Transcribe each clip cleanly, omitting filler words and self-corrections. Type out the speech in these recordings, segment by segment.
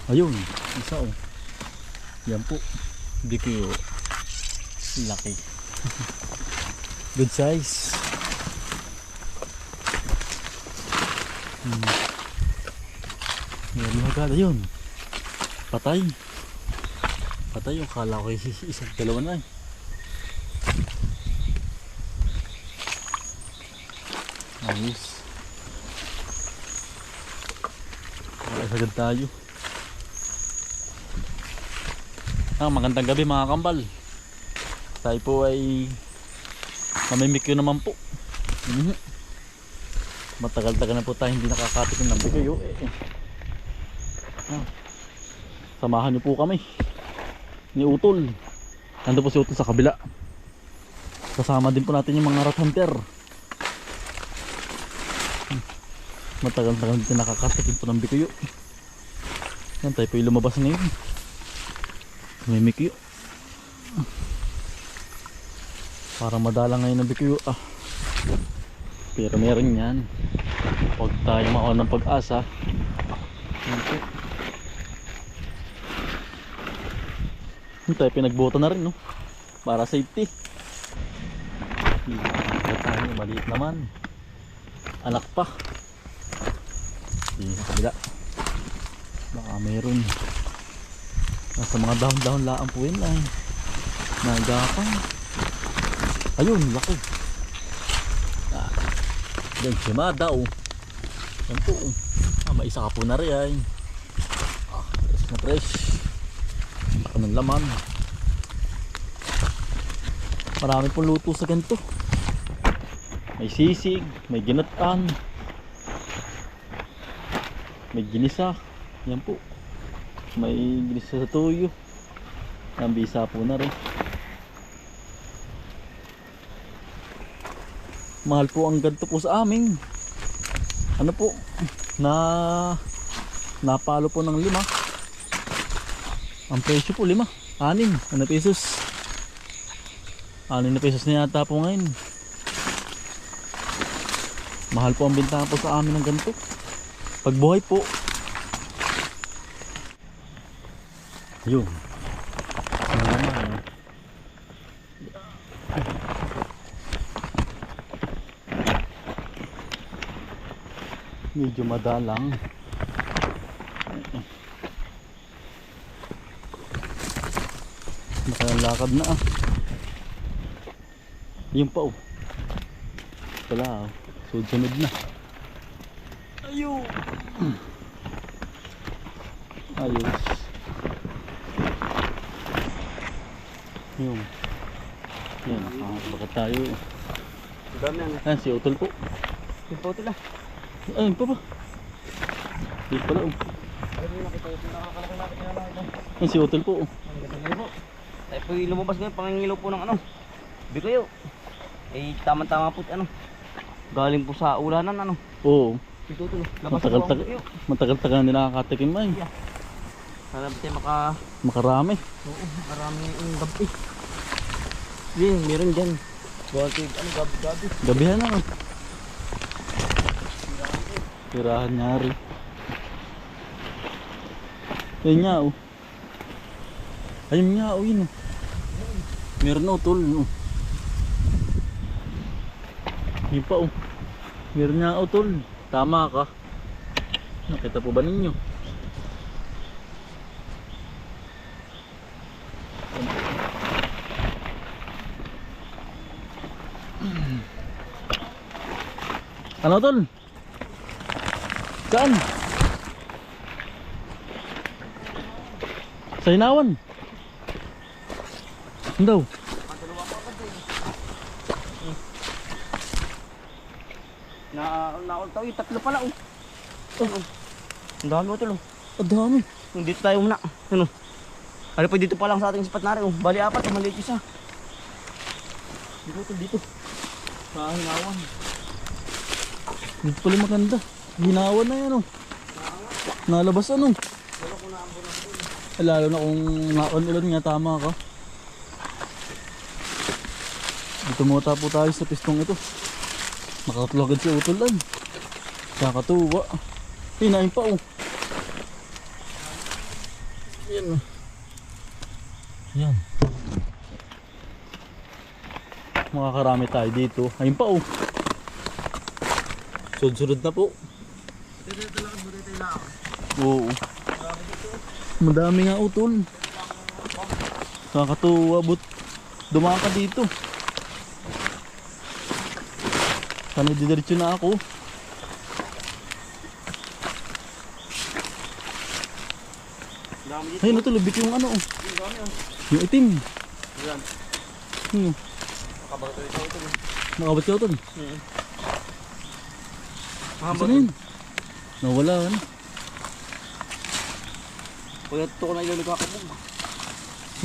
Ayun, isa oh. Yan po. Bikyo. Laki. Good size. Meron agad. Ayun. Patay. Patay yung kala ko isang dalawa na eh. Ayos. Agad tayo. Magandang gabi mga kambal. Tayo po ay mamimikyo naman po. Matagal-tagal na po tayo hindi nakakatikim ng bikyo. Samahan niyo po kami ni Utol. Nandun po si Utol sa kabila. Kasama din po natin yung mga rat hunter. Matagal-tagal hindi nakakatikim po ng bikyo. Yan, tayo po yung lumabas ngayon. May mikyo. Para madalang ngayon ng bikyo. Pero meron yan. Huwag tayo maon ng pag-asa. Yan tayo pinagbuta na rin, no? Para safety. Tayo, maliit naman. Anak pa. Hindi na kabila. Baka meron. Nasa mga dahon-dahon laang po yun ay nagapang. Ayun, laki. Yan, simada oh. Yan po oh. May isa ka po na rin ay. Fresh na fresh. Laki ng laman. Marami pong luto sa ganito. May sisig, may ginatan, may ginisa. Yan po. May ginisa sa tuyo. Ang bisa po na rin. Mahal po ang ganito po sa amin. Ano po? Napalo po ng 5. Ang presyo po 5. 6 na pesos. 6 na pesos na yata po ngayon. Mahal po ang bentahan po sa amin ng ganito. Pagbuhay po. Yun. Medyo madalang. Nakalakad na Yung pa Wala sunod na. Ayun. Ayos. Yung. Yan, nakakabaka tayo. Ayan, si Utol po. Si Utol Ayun pa ba? Dito pala Ayan, si Utol po. Tayo po lumabas ngayon, pangingilaw po ng bikyo. Tama-tama po galing po sa ulanan Oo. Si Utol, matagal-tagal na nakakatikim ay. Sana ba tayo makarami. Oo, marami yung gabi. Yan, meron dyan. Gabi. Gabihan na tirahan niya rin. Ayun nga Ayun nga yun meron Utol Yun pa meron nga Utol. Tama ka. Nakita po ba ninyo? Ano Tol? Saan? Sa Hinawan? Saan daw? Nakultaw yung 3 pala Ang dami Utol Ang dami. Dito tayo muna. Ano pa dito pa lang sa ating spot na rin Bali 4, maliit isa. Dito. Sa Hinawan. Dito pala maganda. Hinawan na yan Nalabas lalo na kung naon-ulan nga, tama ka. Tumota po tayo sa pistong ito. Nakatulagad si Utol ay. Kakatuwa. Hinain pa Yan. Yan. Makakarami tayo dito. Ayun pa oh. Sunod-sunod na po. Oo. Madami nga utol. Nakakatuwa but dumaan ka dito. Sana didiretso na ako. Ayun utol, ubik yung ano oh. Yung itim. Nakabat ka utol. Saan na yun? Nawala ano. Kuya, ito ko na ilalig kakabog.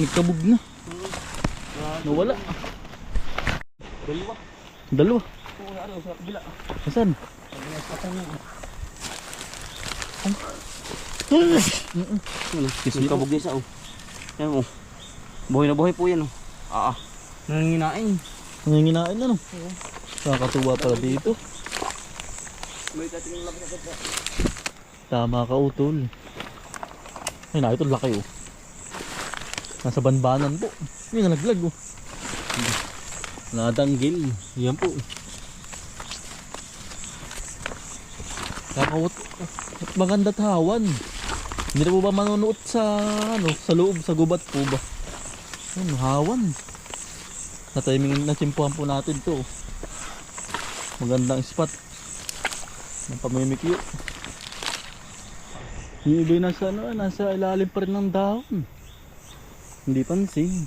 Nagkabog na. Nawala. Dalawa. Dalawa. Ito ko na ano, sa kabila. Saan? May kabog din sa oh. Yan oh. Buhay na buhay po yan oh. Nanginginain. Nanginginain na no? Nakakatuwa pala dito. May tatingin lang sa po. Tama ka utol. Ay na, ito laki oh. Nasa banbanan po. May nalaglag oh. Nadanggil. Yan po. Kakawat. Maganda tawan. Hindi na po ba manunuot sa ano, sa loob, sa gubat po ba? Ayun, hawan. Na timing na tsimpuhan po natin to. Magandang spot. Ng pamimikyo. Yung iba yung nasa, ano, nasa ilalim pa rin ng dahon. Hindi pansin.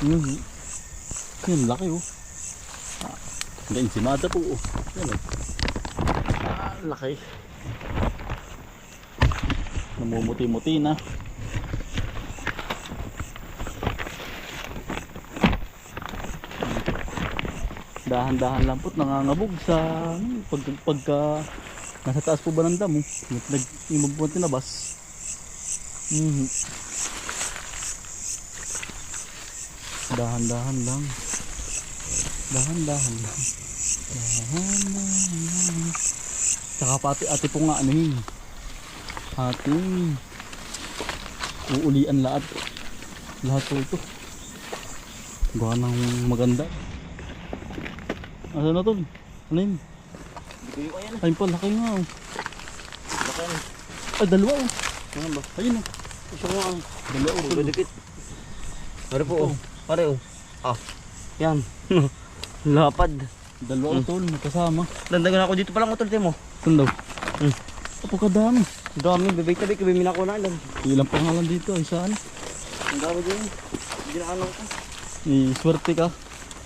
Yun, laki oh. Hindi, ensimada po oh. Yan oh. Laki. Namumuti-muti na. Dahan-dahan lang po't nangangabog sa pagka nasa taas po ba ng damo. Nag-imog po tinabas. Dahan-dahan lang. Dahan-dahan lang. Dahan-dahan lang. Tsaka pa ate po nga ano yun. Ating uulian lahat. Lahat po ito. Gawa ng maganda. Ano na to? Ano yun? Hindi ko yung ayan. Ayun pa, laki nga oh. Laki yan. Ay, dalawa oh. Ano ba? Ayun oh. Gusto ko nga. Dalawa oh. Dikit. Pare po oh. Pare oh. Yan. Lapad. Dalawa utol, kasama. Landagan ako dito palang utol mo. Saan daw? Apo kadami. Dami, bibay-tabi, kabibin ako na lang. Ilang pangalan dito, ay saan? Ang dami din. Hindi na ano ko. Swerte ka.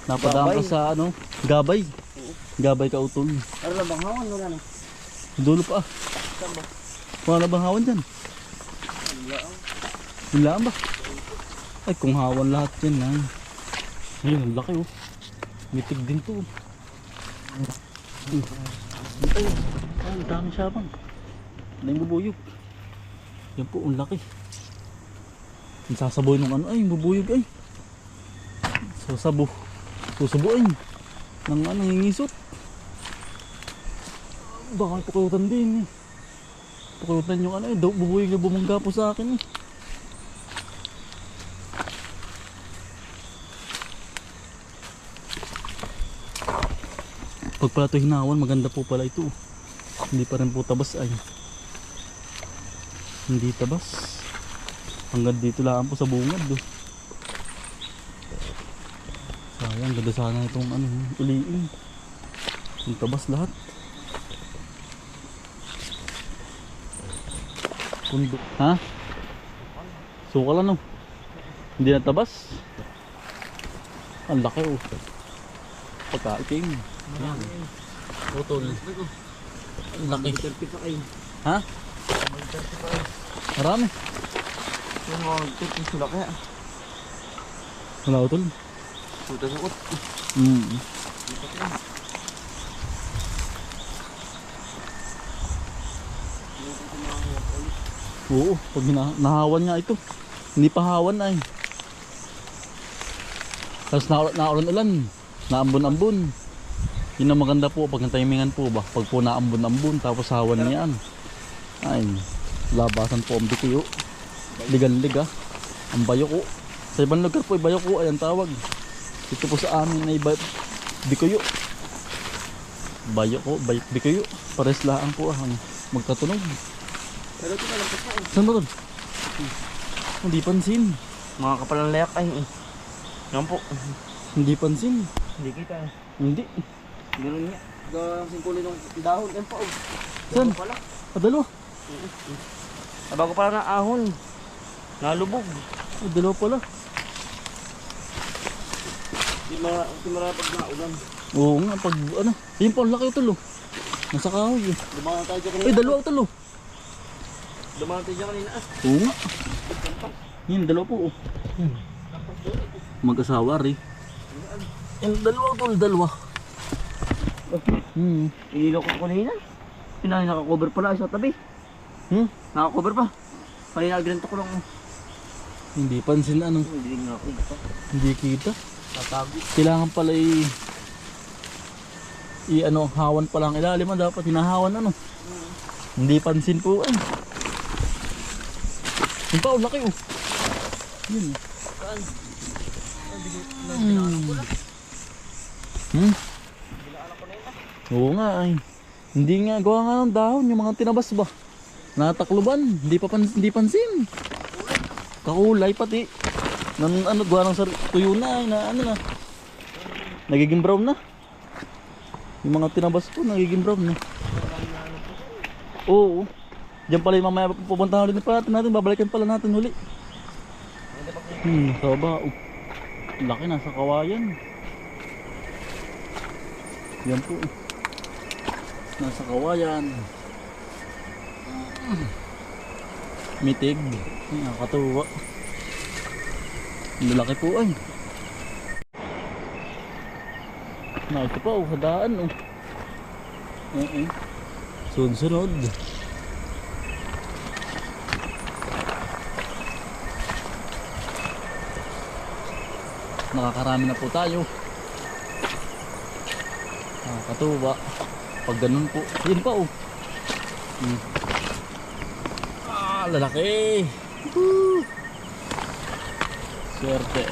Napadaan ka Gabay. sa ano, gabay. Gabay ka utol. Ano lang bang hawan? Wala na. Dulo pa ah. Saan ba? Wala na bang hawan dyan? Wala ba? Ay kung hawan lahat yan ay. Ayun, ang laki oh. Mitig din to. Ay, ang dami sabang. Ano yung bubuyog? Yan po, ang laki. Ang sasaboy nung ano ay, bubuyog ay. Sasabo. Susubuin. Nang ano, nangingisot. Baka pukuyutan din eh. Pukuyutan yung ano eh, bubuyog na bumangga po sa akin eh. Pag pala ito hinawan, maganda po pala ito. Hindi pa rin po tabas ay. Hindi tabas. Hanggang dito lang po sa bungad do. Sayang, ganda sana itong ano, uliin. Yung tabas lahat. Pundo. Ha? Sukal ano? Hindi na tabas. Ang laki oh. Pagkaiting. Ayan. Putol. Ang laki. Ha? Marami. Yung mga tutong sila kaya. Wala utol. Tutas ako. Oo, pag nahawan nga ito. Hindi pa hawan ay. Tapos naulan-ulan. Naambon-ambon. Yun ang maganda po pag timingan po ba. Pag po naambon-ambon tapos hawan niyan. Ay, labasan po ang bitiyo. Ligan-liga. Ang bayoko. Sa ibang lugar po, bayoko ay ang tawag. Dito po sa amin ay bikuyo. Bayoko, bikuyo. Pares lang po ang magkatunog. Pero ito na lang po. Saan ba doon? Hindi pansin. Mga kapalang layak ay. Yan po. Hindi pansin. Hindi kita. Hindi. Ganun niya. Gasing kulay ng dahon. Yan po. Saan? Pala. Dalawa. Bago pala ng ahon. Nalubog. Dalawa pala. Di marapag na ulan. Oo nga, pag ano. Ayun po, ang laki ito lo. Nasa kahoy eh. Dumaan tayo dyan kanina. Ay, dalawa ito lo. Dumaan tayo dyan kanina. Oo nga. Yan, dalawa po. Oh. Mag-asawa rin. Yung dalawa tol, dalawa. Inilaw ko kanina. Pinali naka-cover pala sa tabi. Naka-cover pa. Kanina agrinto ko lang. Hindi pansin ano. Hindi nga ako. Hindi kita. Tatago. Kailangan pala ano, hawan pa lang ilalim. Dapat hinahawan ano. Hindi pansin po ay. Yung pa, laki oh. Yun. Saan? Oo nga ay. Hindi nga gawa nga ng dahon yung mga tinabas ba. Natakluban, hindi pansin. Kakulay pati. Ano gawa ng tuyo na ay na ano na. Nagiging brown na. Yung mga tinabas ko nagiging brown na. Oo. Diyan pala yung mamaya pupuntahan ulit natin, babalikan pala natin uli. Sa baba. Laki nasa kawayan. Yan po. Nasa kawayan. Mitig. Nakakatuwa. Lalaki po ay. Ito pa sa daan sunod. Nakakarami na po tayo. Nakakatuwa. Pag ganun po. Yun pa lalaki. Swerte.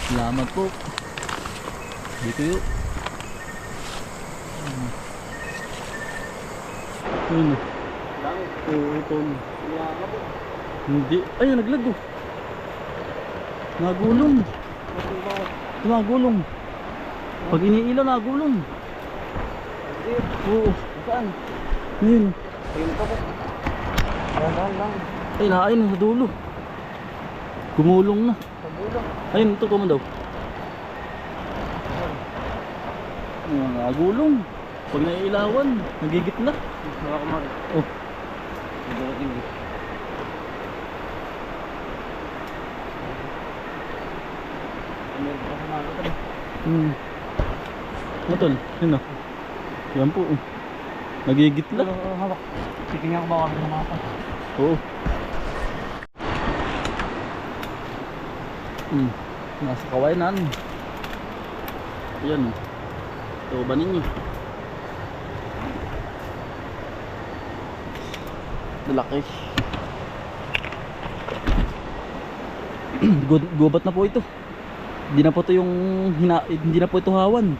Salamat po. Dito yun. Yun. Dami. Oo, ito. Hindi. Ay, naglag oh. Nagulong. Nagulong. Pag iniilaw, nagulong. Oo. Saan? Yun. Ayun pa po. Lang. Ay, nakain sa dulo. Gumulong na. Sa dulo. Ayun, ito ko man daw. Nagulong. Pag naiilawan, nagigitla. Nakakamari. Oh. Nagdating dito. Meron pa sa mga ito. Matol, yun o. Yan po. Nagigitla. Hawak. Titingnan ko baka sa mapa. Oo. Nasa kawayanan. Ayan o. Tuba ninyo. Lalaki. Gubat na po ito. Hindi na po ito yung hindi na po ito hawan.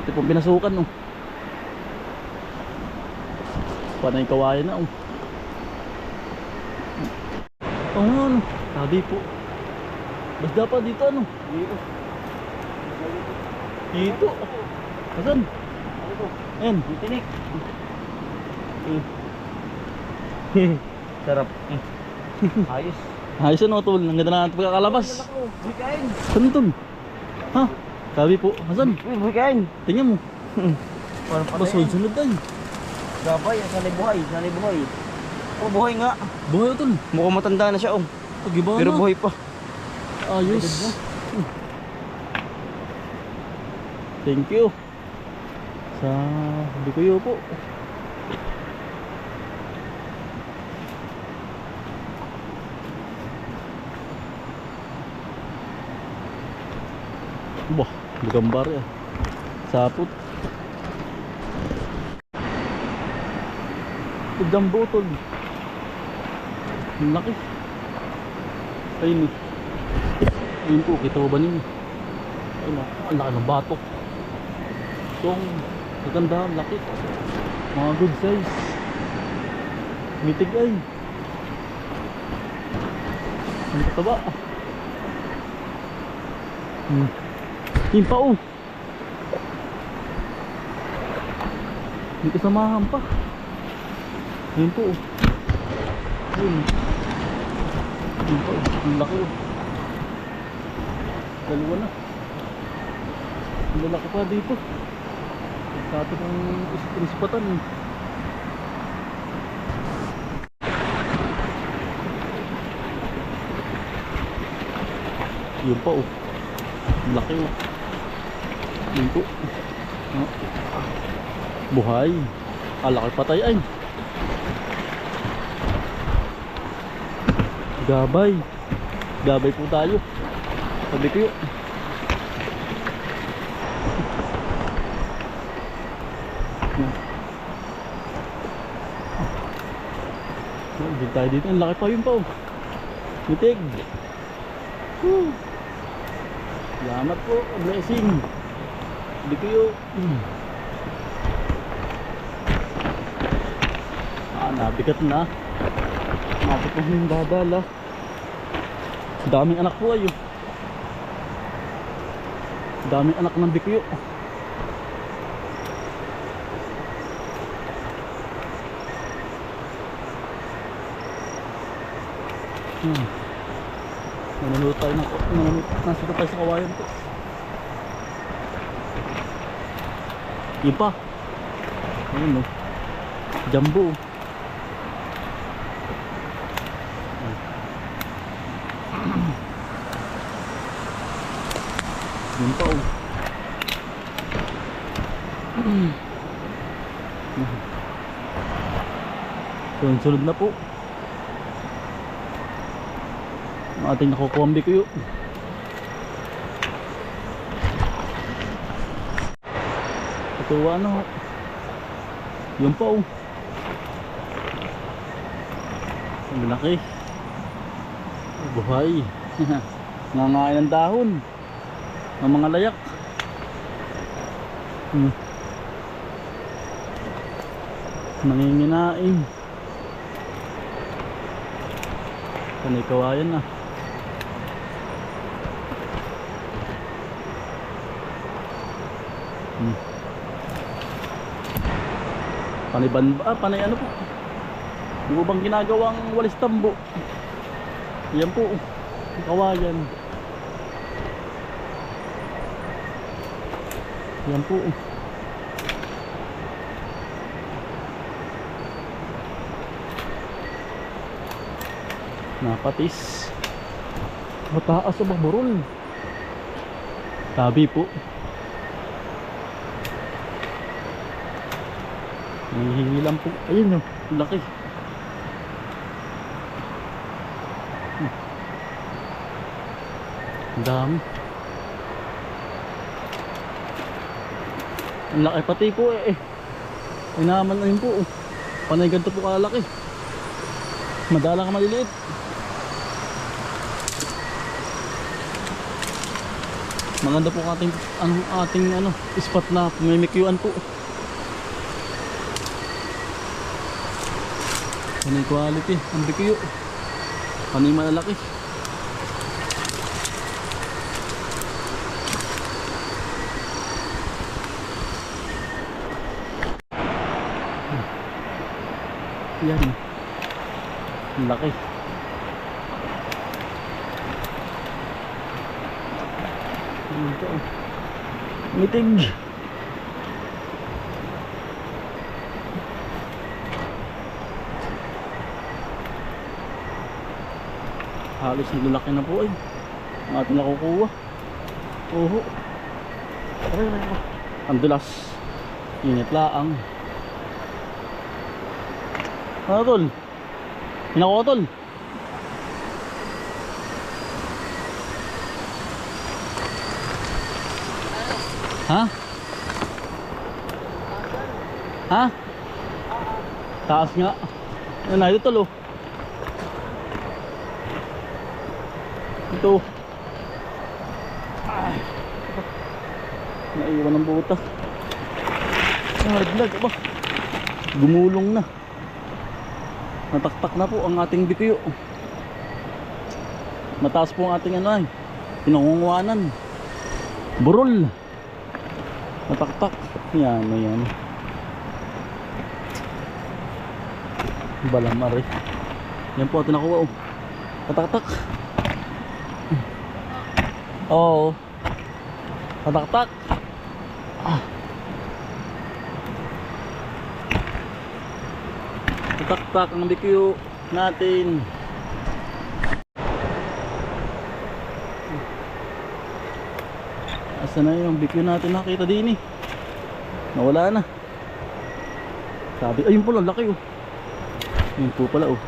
Ito po pinasukan oh. Panay kawayan na oh. Oo nga ano. Sabi po. Basta pa dito ano. Dito. Dito. Asan? Ayan. Tinik. Sarap. Ayos. Ayos ano tol. Ang ganda na natin pagkakalabas. Bukain. Saan tol? Ha? Sabi po. Asan? Bukain. Tingnan mo. Parang Bas sunod tayo. Gabay, sanay buhay. Oh, buhay nga. Buhay tol. Mukhang matanda na siya, oh. Pagiba Pero na. buhay pa. Ayos. Thank you. Sa Bikuyo po. Bah, gambar ya. Saput. Ito jumbo tol. Ang laki. Ayun. Ayun po, kita mo ba ninyo? Ayun, ang laki ng batok. Itong maganda, ang laki. Mga good size. Mitig ay. Ang kataba. Yung pa oh. May kasamahan pa. Ayun po oh. Ayun. Ayun pa oh. Ang laki oh. Dalawa na. Ang lalaki pa dito. Sa atin ang ispatan eh. Yun pa oh. Laki oh. Yun po. Buhay. Laki patay ay. Gabay. Gabay po tayo. Sabi ko yun. Hindi tayo dito. Ang laki pa yun pa oh. Mitig. Woo. Salamat po. Blessing. Hindi ko yun. Nabigat na. Mapit na yung dadala. Daming anak po ayo. Daming anak ng bikuyo. Nanunod tayo ng nasa tayo sa kawayan po. Yun pa. Ayun o. Jumbo. Yun pa o. Sunod na po ang ating nakukuha ang bikuyo. Ito ano, yun pa oh. Ang laki. Buhay. Nangangain ng dahon ng mga layak. Nanginginain. Panay kawayan na. Panay panay ano po. Yung bang ginagawang walis tambo. Yan po. Kawayan. Yan po. Napatis. Mataas sa burol. Tabi po. Hihilang po. Ayun o. Laki. Ang dami. Ang laki pati po eh. Inaman na yun po. Panay ganito po kalalaki. Madalang maliliit. Maganda po ating spot na pumimikyuan po. Panay quality ang bikuyo. Panay malalaki. Yan. Ang laki. Ito. Mitig. Halos nilalaki na po ay. Ang ating nakukuha. Oho. Aray. Ang dulas. Init laang. Ano tol? Hinakuha tol? Ha? Ha? Taas nga. Yan na, ito tol oh. Ito. Ay. Naiwan ng butas. Naglag ba? Gumulong na. Nataktak na po ang ating bikuyo. Mataas po ang ating ano ay pinangunguanan. Burol. Nataktak. Yan, yan. Balamari. Yan po atin nakuha oh. Tataktak. Oo. Tataktak. Tataktak ang bikuyo natin. Asa na yung bikuyo natin nakita din eh. Nawala na. Sabi, ayun pala laki oh. Yun po pala oh.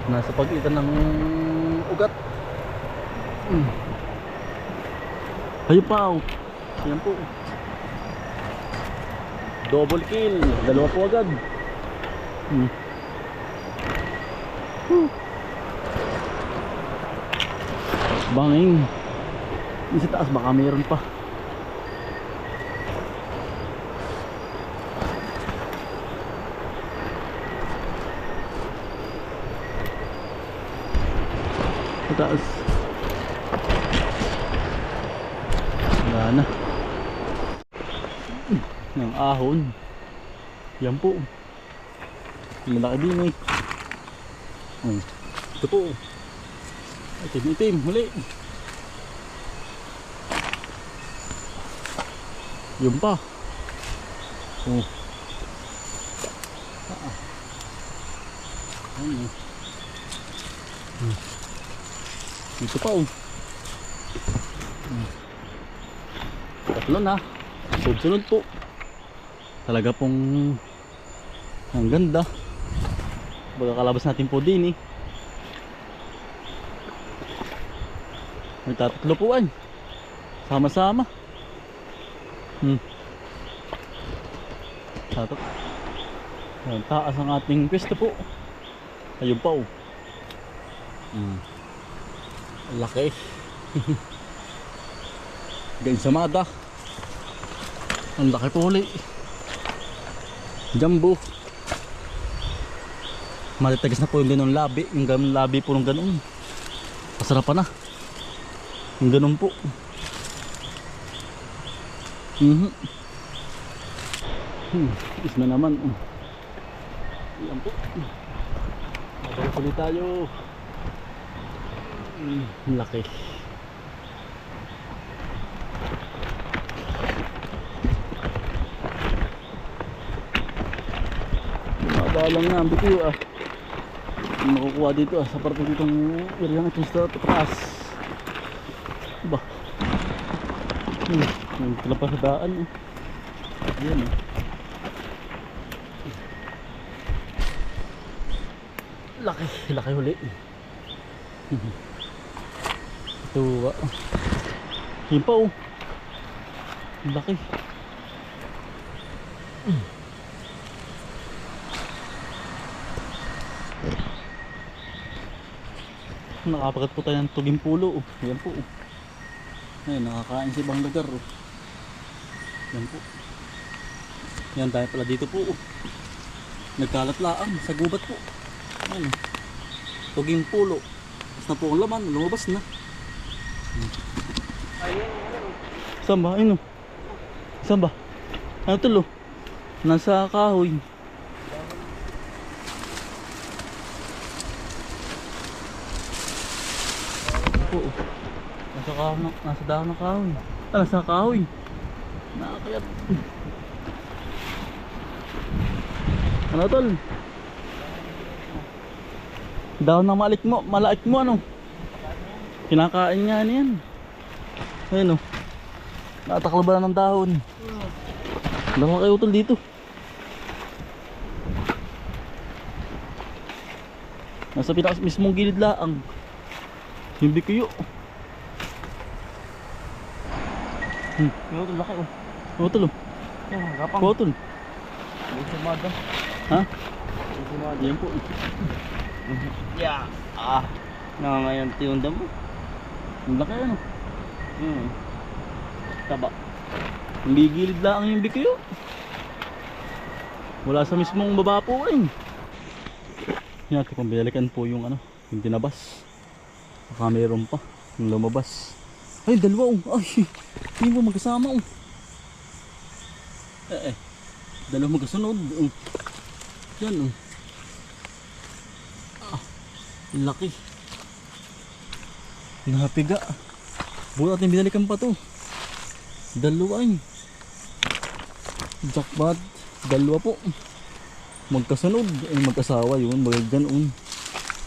Nasa pagitan ng ugat. Ayun pa oh. Ayan po. Double kill. Dalawa po agad. Banging. Yung sa taas baka mayroon pa. Sa taas. Wala na. Ng ahon. Yan po. Malaki din eh. Ito po. Itim-itim. Huli. Yun pa. Oh. Ano? Ito pa oh. Tatlo na. Sunod-sunod po. Talaga pong ang ganda. Baga kalabas natin po din eh. May tatatlo po ay. Sama-sama. Tatat. Ayan, taas ang ating pwesto po. Ayun pa oh. Laki. Gansamada. Ang laki po ulit. Jumbo. Malitagas na po yung ganun labi. Yung ganun labi po ng ganun. Masarapan na. Yung ganun po. Is na naman. Yan po. Mabalik ulit tayo. Laki. Mabalang nga ang bitiyo ah. Makukuha dito ah. Sa parte ditong area na ito sa taas. Diba? Yung talapas sa daan eh. Ayan eh. Laki. Laki huli. Ito ah. Yun pa oh. Laki. Nakapagat po tayo ng tuging pulo oh. Yan po oh. Ayun, nakakain sa ibang lugar oh. Yan po. Yan tayo pala dito po oh. Nagkalat laang sa gubat po. Ayun oh. Tuging pulo. Basta na po ang laman, lumabas na. Saan ba? Ayun oh. Saan ba? Ano tulo? Nasa kahoy. Oo. Nasa dahon ng kahoy. Nasa kahoy. Nakakayat. Ano tol? Dahon ng malaik mo ano? Kinakain nga niyan. Ayun oh. Nakataklo ba ng dahon? Dalawa kayo tol dito. Nasa pinaka mismong gilid laang. Hindi kayo. Ano tol laki oh. Oo tol. Gapang. Oo tol. May sumada. Ha? May sumada. Yan po. Yeah. Nangangayon yung damo. Ang laki ano. Taba. Gigilid lang yung bikuyo. Wala sa mismong baba po eh. Yan natin kung binalikan po yung ano, yung tinabas. Baka meron pa yung lumabas. Ay, dalawa oh. Ay, hindi mo magkasama oh. Dalawa magkasunod oh. Yan oh. Laki. Napiga. Bulat natin binalikan pa to. Dalawa ay. Jackpot. Dalawa po. Magkasunod. Ay magkasawa yun. Ganoon.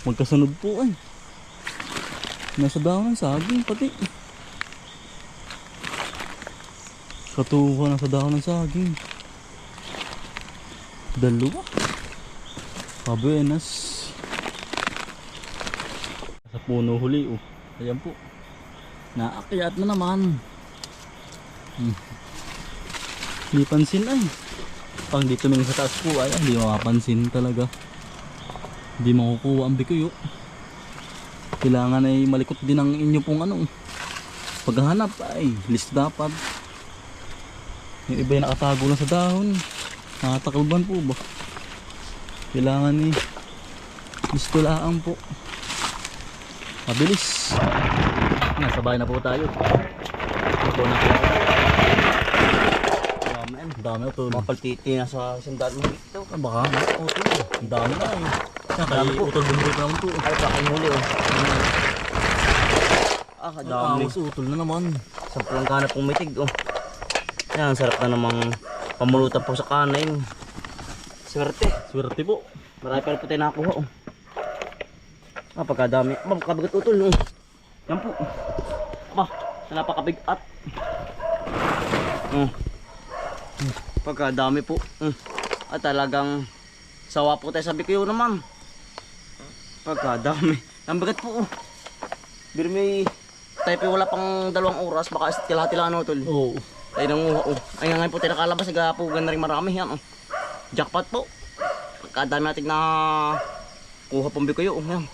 Magkasunod po ay. Nasa dahon ng saging pati. Katuwa nasa dahon ng saging. Dalawa. Kabenas. Sa puno huli oh. Ayan po. Naakyat na naman. Hindi pansin ay. Pang dito tumingin sa taas po ay hindi makapansin talaga. Hindi makukuha ang bikuyo. Kailangan ay malikot din ang inyo pong ano. Paghahanap ay list dapat. Yung iba ay nakatago lang sa dahon. Nakatakalban po ba? Kailangan eh listo lang po. Mabilis. Nasa bahay na po tayo. Ito na po. Dami ito. Mapaltiti na sa sandal mo dito. Baka ito. Ang dami na eh. Kaya utol bumili pa naman po. Ay, paking huli oh. Kadami. Utol na naman. Sampung kanap pong mitig oh. Yan, sarap na namang pamulutan po sa kanin. Swerte. Swerte po. Marami pa rin po tayo nakakuha oh. Pagkadami. Kabigat utol oh. Yan po. Napakabigat. Pagkadami po. At talagang sawa po tayo sa bikuyo naman. Pagkadami. Ang bigat po oh. Pero may tayo po wala pang 2 oras. Baka kalahati lang utol. Oo. Tayo nanguha oh. Ay ngayon po tayo nakalabas. Nagapugan na rin marami yan oh. Jackpot po. Pagkadami natin na kuha pang bikuyo oh. Yan.